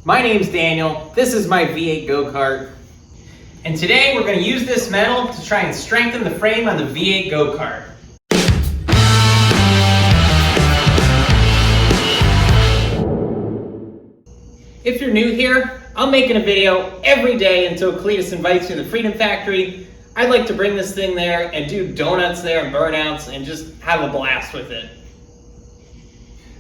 My name's Daniel, this is my V8 go-kart, and today we're going to use this metal to try and strengthen the frame on the V8 go-kart. If you're new here, I'm making a video every day until Cleetus invites me to the Freedom Factory. I'd like to bring this thing there and do donuts there and burnouts and just have a blast with it.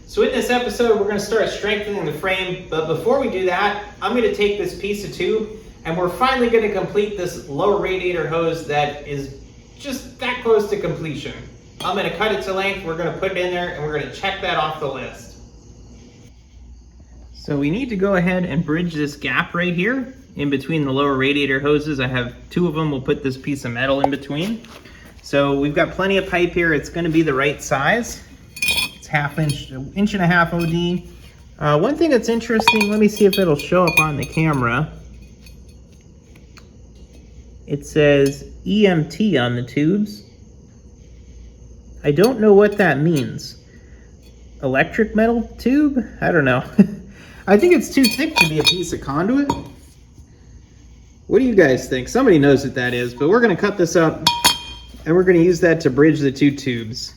So in this episode, we're going to start strengthening the frame, but before we do that, I'm going to take this piece of tube and we're finally going to complete this lower radiator hose that is just that close to completion. I'm going to cut it to length, we're going to put it in there, and we're going to check that off the list. So we need to go ahead and bridge this gap right here in between the lower radiator hoses. I have two of them, we'll put this piece of metal in between. So we've got plenty of pipe here, it's going to be the right size. Half inch, inch and a half OD. One thing that's interesting, let me see if it'll show up on the camera. It says EMT on the tubes. I don't know what that means. Electric metal tube? I don't know. I think it's too thick to be a piece of conduit. What do you guys think? Somebody knows what that is, but we're gonna cut this up and we're gonna use that to bridge the two tubes.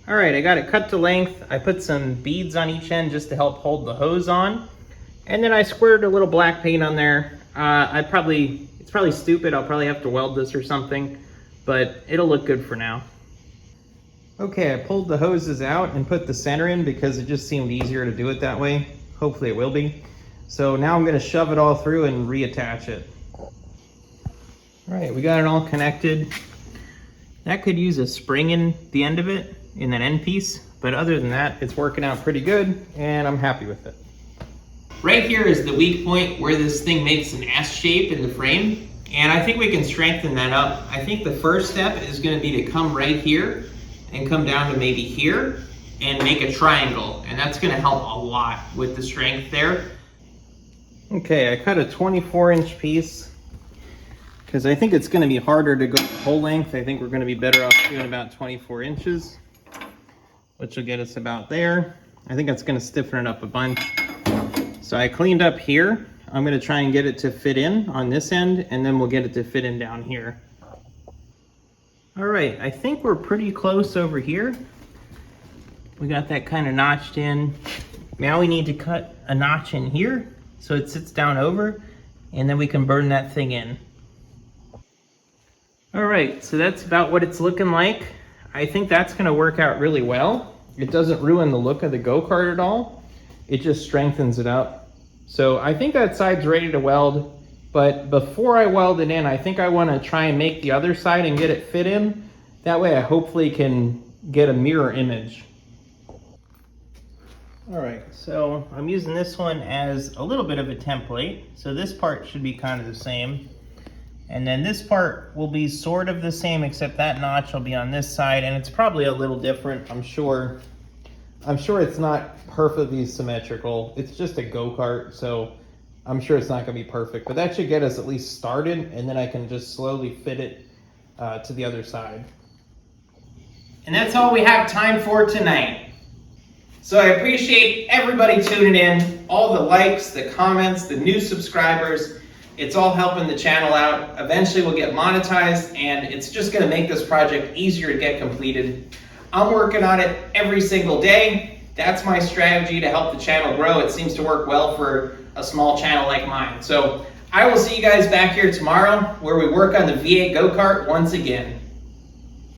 All right, I got it cut to length. I put some beads on each end just to help hold the hose on. And then I squirted a little black paint on there. It's probably stupid. I'll probably have to weld this or something, but it'll look good for now. Okay, I pulled the hoses out and put the center in because it just seemed easier to do it that way. Hopefully it will be. So now I'm gonna shove it all through and reattach it. All right, we got it all connected. That could use a spring in the end of it, in that end piece, but other than that, it's working out pretty good and I'm happy with it. Right here is the weak point where this thing makes an S shape in the frame, and I think we can strengthen that up. I think the first step is going to be to come right here and come down to maybe here and make a triangle, and that's going to help a lot with the strength there. Okay, I cut a 24-inch piece because I think it's going to be harder to go whole length. I think we're going to be better off doing about 24 inches. Which will get us about there. I think that's gonna stiffen it up a bunch. So I cleaned up here. I'm gonna try and get it to fit in on this end, and then we'll get it to fit in down here. All right, I think we're pretty close over here. We got that kind of notched in. Now we need to cut a notch in here so it sits down over, and then we can burn that thing in. All right, so that's about what it's looking like. I think that's going to work out really well. It doesn't ruin the look of the go-kart at all. It just strengthens it up. So I think that side's ready to weld, but before I weld it in, I think I want to try and make the other side and get it fit in. That way I hopefully can get a mirror image. All right, so I'm using this one as a little bit of a template. So this part should be kind of the same. And then this part will be sort of the same, except that notch will be on this side, and it's probably a little different, I'm sure. I'm sure it's not perfectly symmetrical. It's just a go-kart, so I'm sure it's not gonna be perfect, but that should get us at least started, and then I can just slowly fit it to the other side. And that's all we have time for tonight. So I appreciate everybody tuning in, all the likes, the comments, the new subscribers. It's all helping the channel out. Eventually we'll get monetized, and it's just gonna make this project easier to get completed. I'm working on it every single day. That's my strategy to help the channel grow. It seems to work well for a small channel like mine. So I will see you guys back here tomorrow where we work on the V8 go-kart once again.